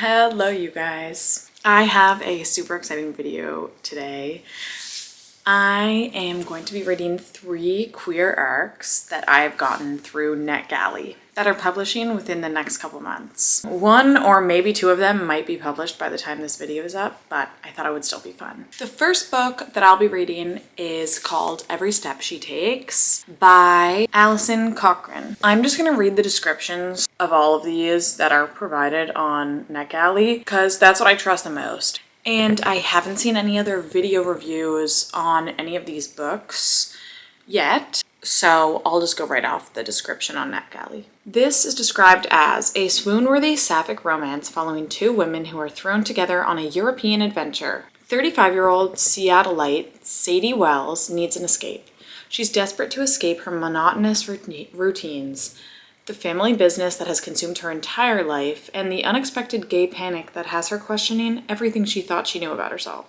Hello you guys. I have a super exciting video today. I am going to be reading 3 queer arcs that I've gotten through NetGalley that are publishing within the next couple months. 1 or maybe 2 of them might be published by the time this video is up, but I thought it would still be fun. The first book that I'll be reading is called Every Step She Takes by Alison Cochrun. I'm just gonna read the descriptions of all of these that are provided on NetGalley because that's what I trust the most. And I haven't seen any other video reviews on any of these books yet, so I'll just go right off the description on NetGalley. This is described as a swoon-worthy sapphic romance following 2 women who are thrown together on a European adventure. 35-year-old Seattleite Sadie Wells needs an escape. She's desperate to escape her monotonous routines, the family business that has consumed her entire life, and the unexpected gay panic that has her questioning everything she thought she knew about herself.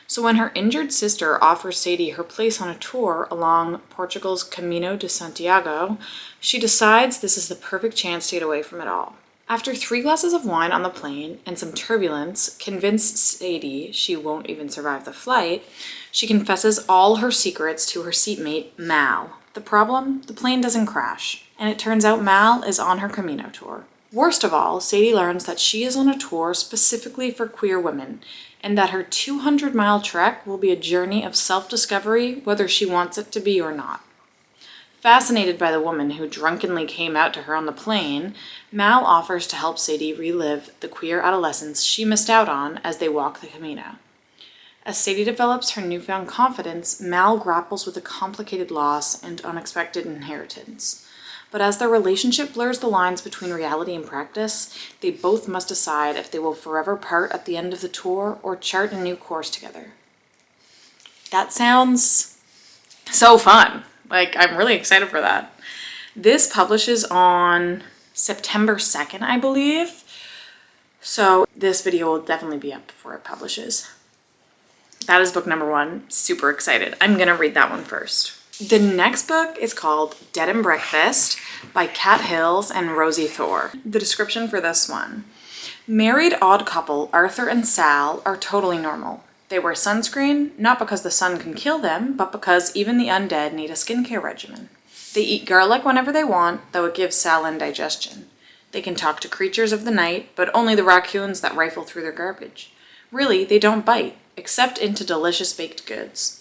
So when her injured sister offers Sadie her place on a tour along Portugal's Camino de Santiago, she decides this is the perfect chance to get away from it all. After 3 glasses of wine on the plane and some turbulence convince Sadie she won't even survive the flight, she confesses all her secrets to her seatmate, Mal. The problem? The plane doesn't crash, and it turns out Mal is on her Camino tour. Worst of all, Sadie learns that she is on a tour specifically for queer women, and that her 200-mile trek will be a journey of self-discovery whether she wants it to be or not. Fascinated by the woman who drunkenly came out to her on the plane, Mal offers to help Sadie relive the queer adolescence she missed out on as they walk the Camino. As Sadie develops her newfound confidence, Mal grapples with a complicated loss and unexpected inheritance. But as their relationship blurs the lines between reality and practice, they both must decide if they will forever part at the end of the tour or chart a new course together. That sounds so fun. I'm really excited for that. This publishes on September 2nd, I believe. So this video will definitely be up before it publishes. That is book number 1. Super excited. I'm gonna read that one first. The next book is called Dead and Breakfast by Kat Hillis and Rosiee Thor. The description for this one. Married odd couple Arthur and Sal are totally normal. They wear sunscreen, not because the sun can kill them, but because even the undead need a skincare regimen. They eat garlic whenever they want, though it gives Sal indigestion. They can talk to creatures of the night, but only the raccoons that rifle through their garbage. Really, they don't bite, except into delicious baked goods.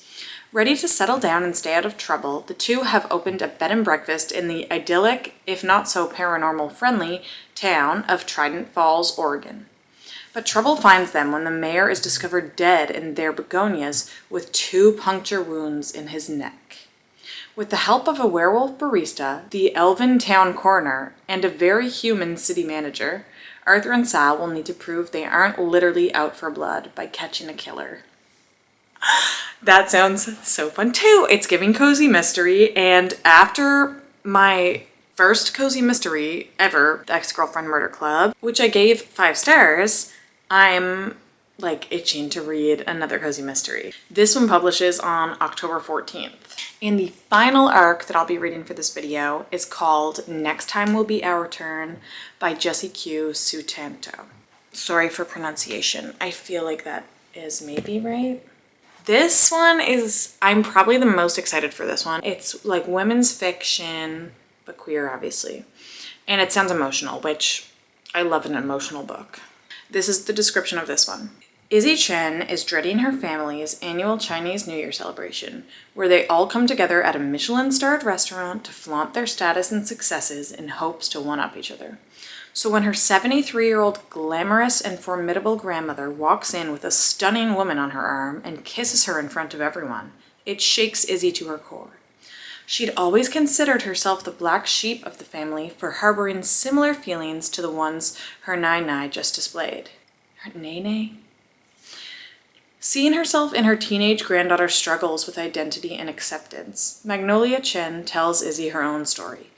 Ready to settle down and stay out of trouble, the 2 have opened a bed and breakfast in the idyllic, if not so paranormal-friendly, town of Trident Falls, Oregon. But trouble finds them when the mayor is discovered dead in their begonias with 2 puncture wounds in his neck. With the help of a werewolf barista, the elven town coroner, and a very human city manager, Arthur and Sal will need to prove they aren't literally out for blood by catching a killer. That sounds so fun too. It's giving cozy mystery, and after my first cozy mystery ever, the Ex-Girlfriend Murder Club, which I gave 5 stars, I'm itching to read another cozy mystery. This one publishes on October 14th. And the final arc that I'll be reading for this video is called Next Time Will Be Our Turn by Jessie Q. Sutanto. Sorry for pronunciation. I feel like that is maybe right. This one is, I'm probably the most excited for this one. It's like women's fiction, but queer obviously. And it sounds emotional, which I love an emotional book. This is the description of this one. Izzy Chen is dreading her family's annual Chinese New Year celebration, where they all come together at a Michelin-starred restaurant to flaunt their status and successes in hopes to one-up each other. So when her 73-year-old glamorous and formidable grandmother walks in with a stunning woman on her arm and kisses her in front of everyone, it shakes Izzy to her core. She'd always considered herself the black sheep of the family for harboring similar feelings to the ones her Nai just displayed. Her Nene? Seeing herself in her teenage granddaughter's struggles with identity and acceptance, Magnolia Chen tells Izzy her own story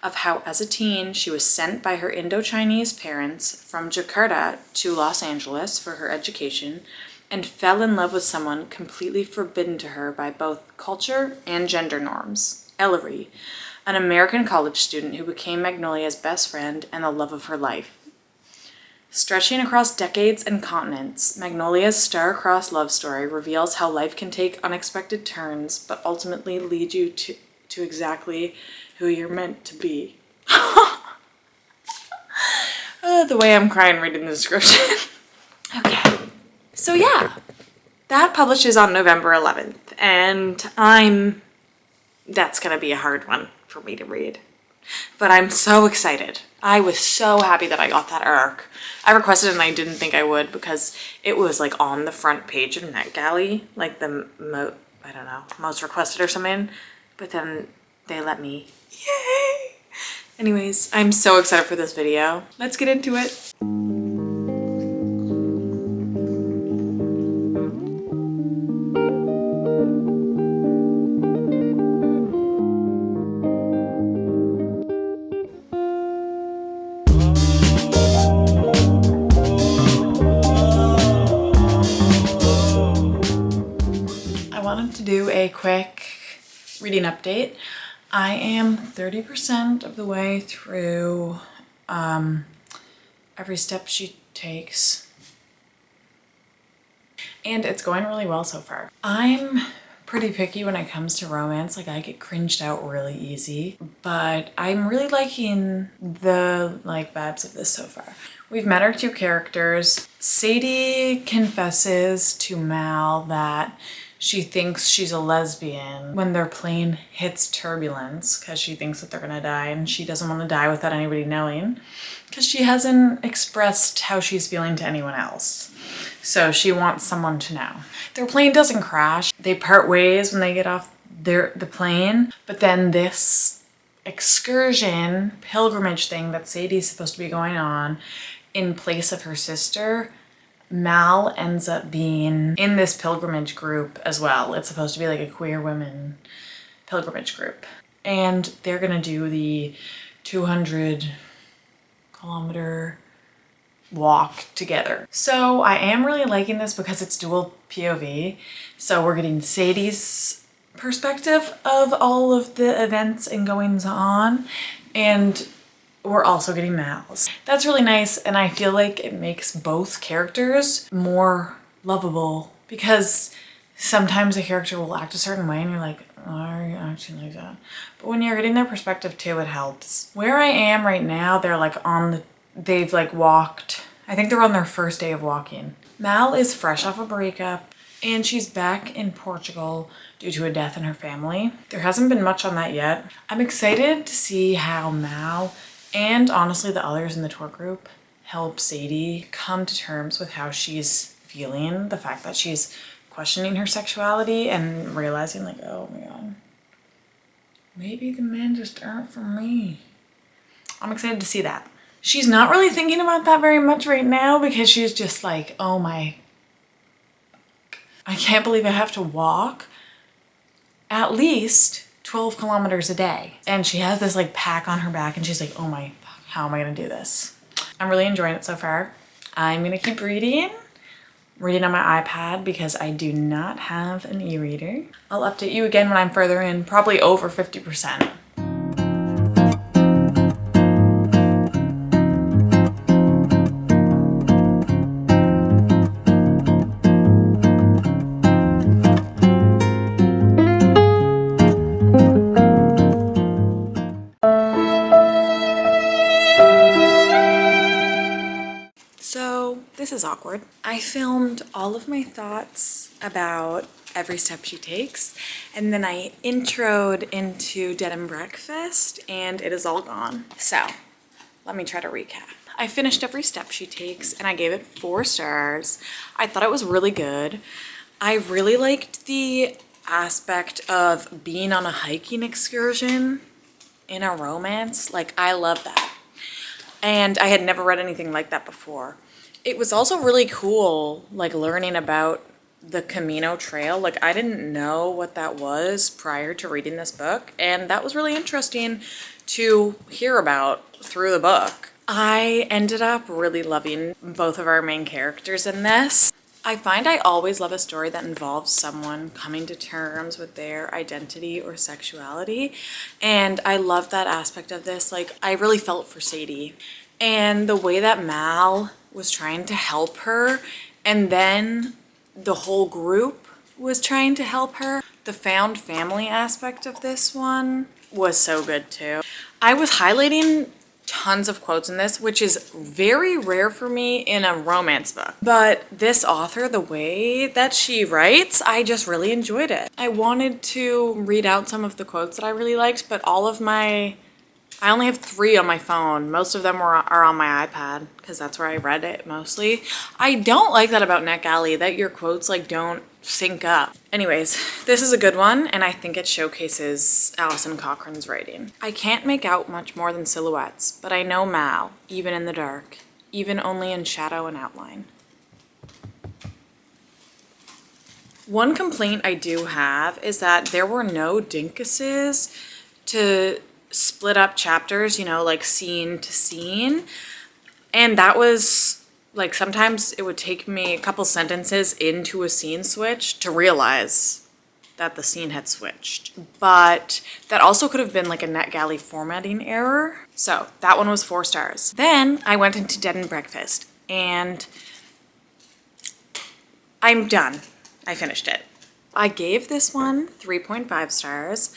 of how as a teen she was sent by her Indo-Chinese parents from Jakarta to Los Angeles for her education and fell in love with someone completely forbidden to her by both culture and gender norms, Ellery, an American college student who became Magnolia's best friend and the love of her life. Stretching across decades and continents, Magnolia's star-crossed love story reveals how life can take unexpected turns, but ultimately lead you to exactly who you're meant to be. The way I'm crying reading the description. Okay. So yeah, that publishes on November 11th, and that's gonna be a hard one for me to read. But I'm so excited. I was so happy that I got that arc. I requested it and I didn't think I would because it was like on the front page of NetGalley, like the I don't know, most requested or something. But then they let me. Yay! Anyways, I'm so excited for this video. Let's get into it. To do a quick reading update. I am 30% of the way through Every Step She Takes, and it's going really well so far. I'm pretty picky when it comes to romance. Like, I get cringed out really easy, but I'm really liking the vibes of this so far. We've met our two characters. Sadie confesses to Mal that she thinks she's a lesbian when their plane hits turbulence because she thinks that they're gonna die, and she doesn't want to die without anybody knowing because she hasn't expressed how she's feeling to anyone else. So she wants someone to know. Their plane doesn't crash. They part ways when they get off the plane, but then this excursion, pilgrimage thing that Sadie's supposed to be going on in place of her sister, Mal ends up being in this pilgrimage group as well. It's supposed to be like a queer women pilgrimage group. And they're gonna do the 200-kilometer walk together. So I am really liking this because it's dual POV. So we're getting Sadie's perspective of all of the events and goings on, and we're also getting Mal's. That's really nice, and I feel like it makes both characters more lovable because sometimes a character will act a certain way and you're like, why are you acting like that? But when you're getting their perspective too, it helps. Where I am right now, they're they've walked, I think they're on their first day of walking. Mal is fresh off a breakup and she's back in Portugal due to a death in her family. There hasn't been much on that yet. I'm excited to see how Mal and honestly the others in the tour group help Sadie come to terms with how she's feeling, the fact that she's questioning her sexuality and realizing like, oh my god, maybe the men just aren't for me. I'm excited to see that. She's not really thinking about that very much right now because she's just like, oh my, I can't believe I have to walk at least 12 kilometers a day. And she has this pack on her back and she's like, oh my, how am I gonna do this? I'm really enjoying it so far. I'm gonna keep reading on my iPad because I do not have an e-reader. I'll update you again when I'm further in, probably over 50%. This is awkward. I filmed all of my thoughts about Every Step She Takes, and then I introed into Dead and Breakfast, and it is all gone. So let me try to recap. I finished Every Step She Takes, and I gave it 4 stars. I thought it was really good. I really liked the aspect of being on a hiking excursion in a romance. I love that. And I had never read anything like that before. It was also really cool, learning about the Camino Trail. I didn't know what that was prior to reading this book, and that was really interesting to hear about through the book. I ended up really loving both of our main characters in this. I find I always love a story that involves someone coming to terms with their identity or sexuality, and I love that aspect of this. I really felt for Sadie, and the way that Mal was trying to help her, and then the whole group was trying to help her. The found family aspect of this one was so good too. I was highlighting tons of quotes in this, which is very rare for me in a romance book. But this author, the way that she writes, I just really enjoyed it. I wanted to read out some of the quotes that I really liked, but I only have 3 on my phone. Most of them are on my iPad because that's where I read it mostly. I don't like that about NetGalley, that your quotes like don't sync up. Anyways, this is a good one, and I think it showcases Alison Cochrun's writing. I can't make out much more than silhouettes, but I know Mal, even in the dark, even only in shadow and outline. One complaint I do have is that there were no dinkuses to split up chapters, you know, like scene to scene. And that was like, sometimes it would take me a couple sentences into a scene switch to realize that the scene had switched. But that also could have been like a NetGalley formatting error. So that one was 4 stars. Then I went into Dead and Breakfast, and I'm done. I finished it. I gave this one 3.5 stars.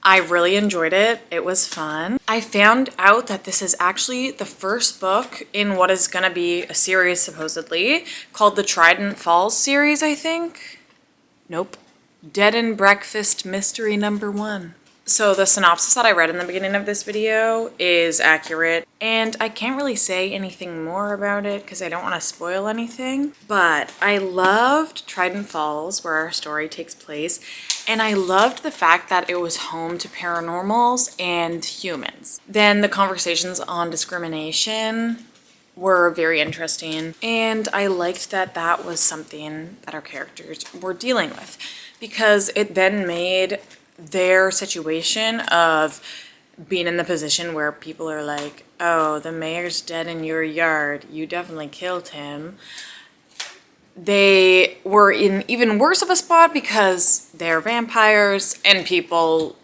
I really enjoyed it. It was fun. I found out that this is actually the first book in what is gonna be a series, supposedly, called the Trident Falls series, I think. Nope. Dead and Breakfast Mystery Number 1. So the synopsis that I read in the beginning of this video is accurate, and I can't really say anything more about it because I don't want to spoil anything. But I loved Trident Falls, where our story takes place, and I loved the fact that it was home to paranormals and humans. Then the conversations on discrimination were very interesting, and I liked that that was something that our characters were dealing with, because it then made their situation of being in the position where people are like, oh, the mayor's dead in your yard, you definitely killed him. They were in even worse of a spot because they're vampires and people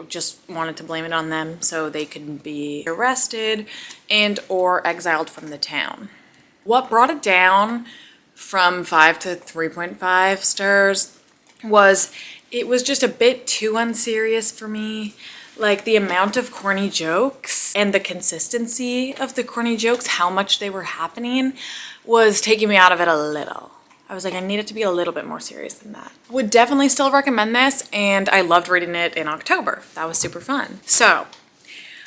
just wanted to blame it on them so they could be arrested and or exiled from the town. What brought it down from 5 to 3.5 stars was it was just a bit too unserious for me. Like, the amount of corny jokes and the consistency of the corny jokes, how much they were happening, was taking me out of it a little. I was like, I need it to be a little bit more serious than that. Would definitely still recommend this, and I loved reading it in October. That was super fun. So,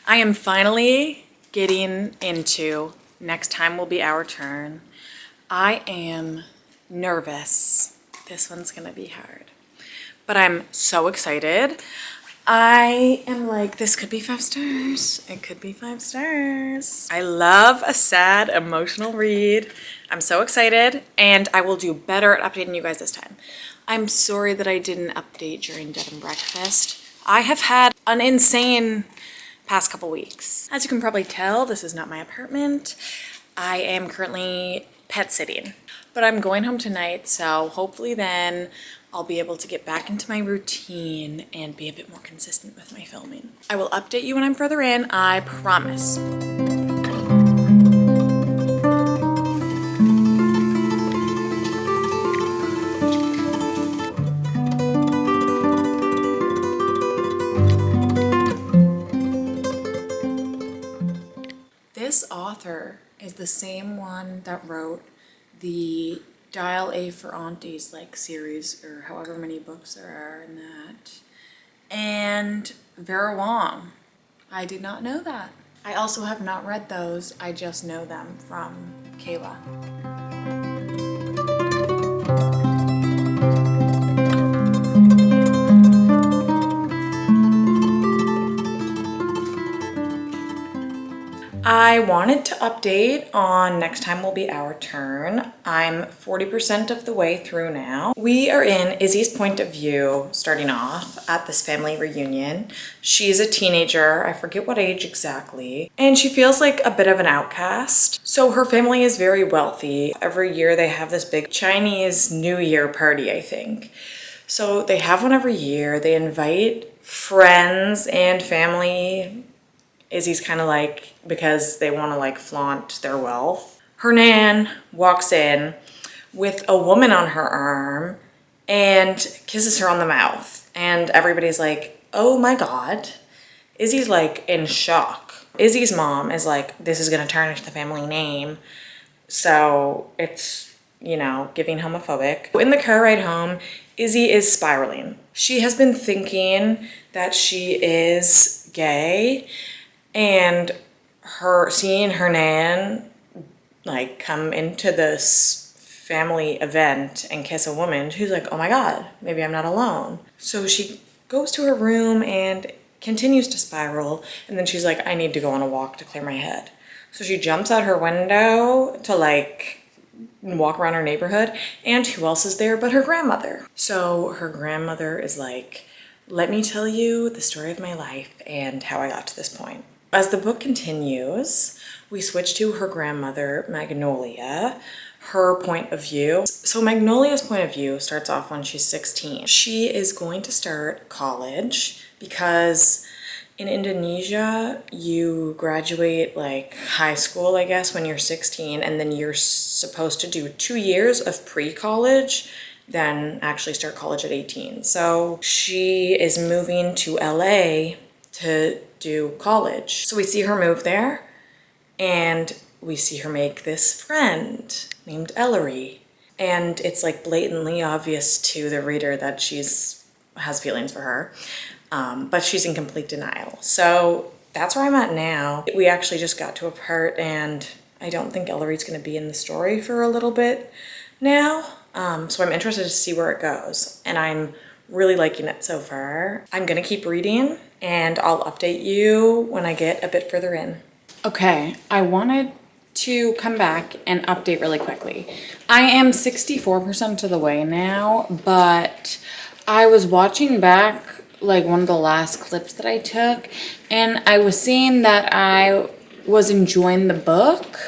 I am finally getting into Next Time Will Be Our Turn. I am nervous. This one's gonna be hard. But I'm so excited. I am like, this could be 5 stars. It could be 5 stars. I love a sad, emotional read. I'm so excited, and I will do better at updating you guys this time. I'm sorry that I didn't update during Dead and Breakfast. I have had an insane past couple weeks. As you can probably tell, this is not my apartment. I am currently pet sitting, but I'm going home tonight, so hopefully then I'll be able to get back into my routine and be a bit more consistent with my filming. I will update you when I'm further in, I promise. This author is the same one that wrote the Dial A for Aunties like series, or however many books there are in that, and Vera Wong. I did not know that. I also have not read those, I just know them from Kayla. I wanted to update on Next Time Will Be Our Turn. I'm 40% of the way through now. We are in Izzy's point of view, starting off at this family reunion. She's a teenager, I forget what age exactly, and she feels like a bit of an outcast. So her family is very wealthy. Every year they have this big Chinese New Year party, I think. So they have one every year. They invite friends and family. Izzy's kind of like, because they want to like flaunt their wealth. her nan walks in with a woman on her arm and kisses her on the mouth. And everybody's like, oh my God. Izzy's like in shock. Izzy's mom is like, this is gonna turn into the family name. So it's, you know, giving homophobic. In the car ride home, Izzy is spiraling. She has been thinking that she is gay, and seeing her nan like come into this family event and kiss a woman, she's like, oh my God, maybe I'm not alone. So she goes to her room and continues to spiral, and then she's like, I need to go on a walk to clear my head. So she jumps out her window to like walk around her neighborhood, and who else is there but her grandmother? So her grandmother is like, let me tell you the story of my life and how I got to this point. As the book continues, we switch to her grandmother, Magnolia, her point of view. So Magnolia's point of view starts off when she's 16. She is going to start college because in Indonesia, you graduate like high school, I guess, when you're 16, and then you're supposed to do 2 years of pre-college, then actually start college at 18. So she is moving to LA to do college. So we see her move there, and we see her make this friend named Ellery. And it's like blatantly obvious to the reader that has feelings for her. But she's in complete denial. So that's where I'm at now. We actually just got to a part, and I don't think Ellery's gonna be in the story for a little bit now. So I'm interested to see where it goes, and I'm really liking it so far. I'm gonna keep reading, and I'll update you when I get a bit further in. Okay, I wanted to come back and update really quickly. I am 64% of the way now, but I was watching back like one of the last clips that I took, and I was seeing that I was enjoying the book,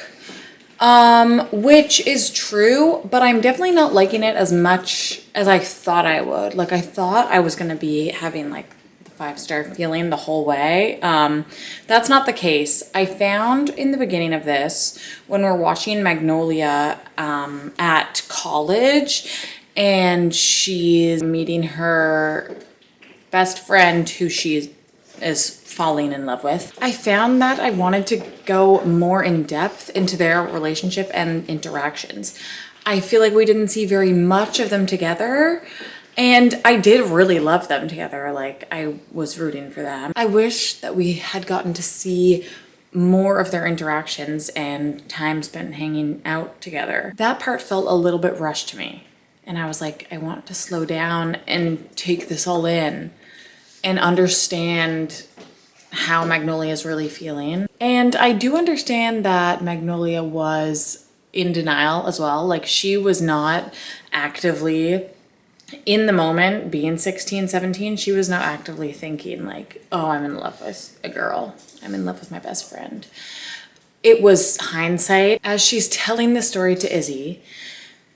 which is true, but I'm definitely not liking it as much as I thought I would. Like, I thought I was gonna be having like the 5-star feeling the whole way. That's not the case. I found in the beginning of this, when we're watching Magnolia at college, and she's meeting her best friend who she is falling in love with, I found that I wanted to go more in depth into their relationship and interactions. I feel like we didn't see very much of them together, and I did really love them together. Like, I was rooting for them. I wish that we had gotten to see more of their interactions and time spent hanging out together. That part felt a little bit rushed to me, and I was like, I want to slow down and take this all in and understand how Magnolia is really feeling. And I do understand that Magnolia was in denial as well. Like, she was not actively in the moment, being 16, 17, she was not actively thinking like, oh, I'm in love with a girl. I'm in love with my best friend. It was hindsight. As she's telling the story to Izzy,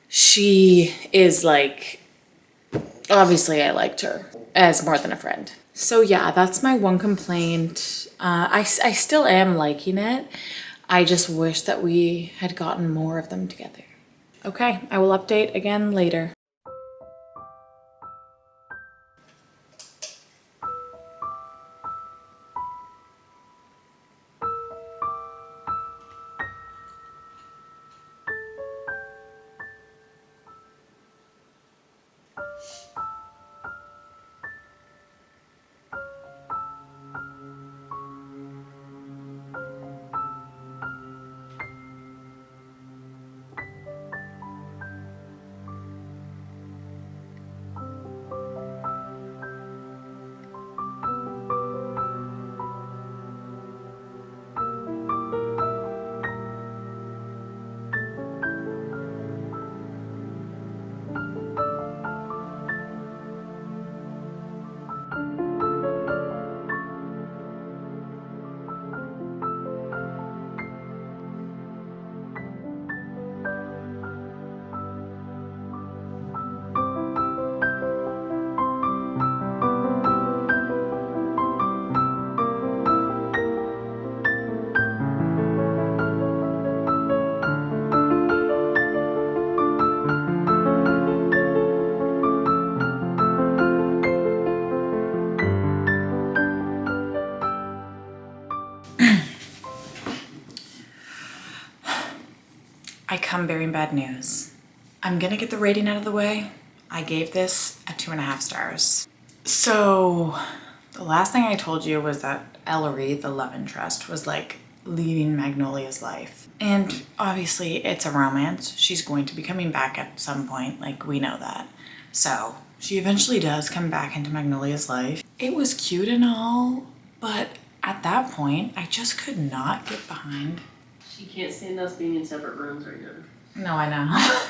she is like, obviously I liked her as more than a friend. So yeah, that's my one complaint. I still am liking it. I just wish that we had gotten more of them together. Okay, I will update again later. come bearing bad news. I'm gonna get the rating out of the way. I gave this a 2.5 stars. So the last thing I told you was that Ellery, the love interest, was like leaving Magnolia's life. And obviously it's a romance. She's going to be coming back at some point, like we know that. So she eventually does come back into Magnolia's life. It was cute and all, but at that point, I just could not get behind. She can't stand us being in separate rooms right now. No, I know.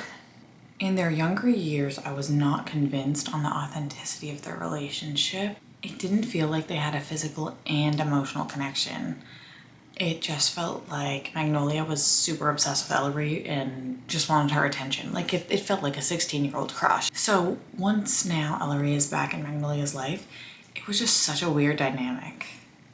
In their younger years, I was not convinced on the authenticity of their relationship. It didn't feel like they had a physical and emotional connection. It just felt like Magnolia was super obsessed with Ellery and just wanted her attention. Like it felt like a 16-year-old crush. So once now Ellery is back in Magnolia's life, it was just such a weird dynamic.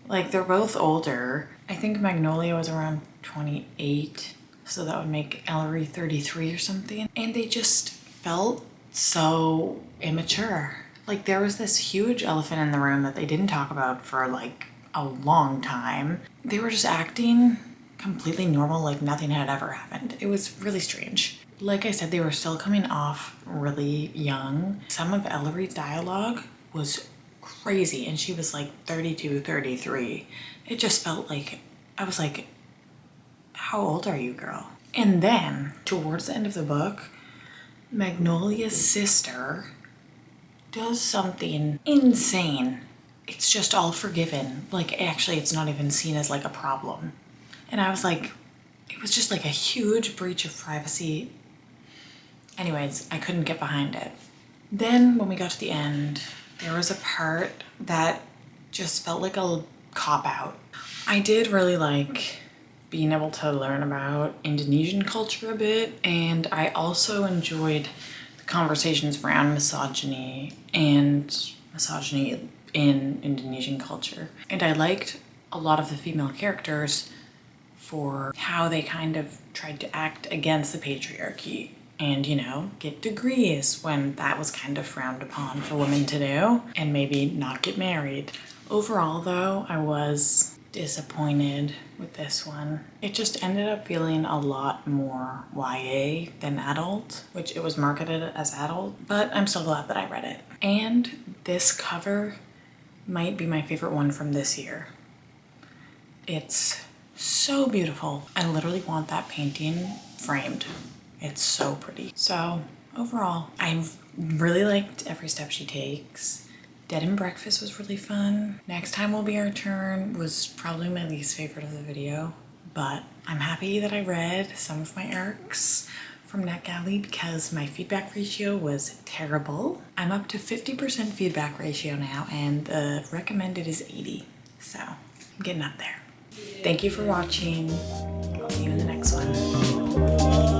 Like they're both older. I think Magnolia was around 28, so that would make Ellery 33 or something. And they just felt so immature. Like there was this huge elephant in the room that they didn't talk about for like a long time. They were just acting completely normal, like nothing had ever happened. It was really strange. Like I said, they were still coming off really young. Some of Ellery's dialogue was crazy, and she was like 32, 33. It just felt like, I was like, how old are you, girl? And then towards the end of the book, Magnolia's sister does something insane. It's just all forgiven. Like actually it's not even seen as like a problem. And I was like, it was just like a huge breach of privacy. Anyways, I couldn't get behind it. Then when we got to the end, there was a part that just felt like a cop-out. I did really like being able to learn about Indonesian culture a bit, and I also enjoyed the conversations around misogyny in Indonesian culture. And I liked a lot of the female characters for how they kind of tried to act against the patriarchy and, you know, get degrees when that was kind of frowned upon for women to do, and maybe not get married. Overall though, I was disappointed with this one. It just ended up feeling a lot more YA than adult, which it was marketed as adult, but I'm still glad that I read it. And this cover might be my favorite one from this year. It's so beautiful. I literally want that painting framed. It's so pretty. So overall, I've really liked every step she takes. Dead and Breakfast was really fun. Next Time Will Be Our Turn was probably my least favorite of the video, but I'm happy that I read some of my arcs from NetGalley because my feedback ratio was terrible. I'm up to 50% feedback ratio now, and the recommended is 80. So I'm getting up there. Thank you for watching. I'll see you in the next one.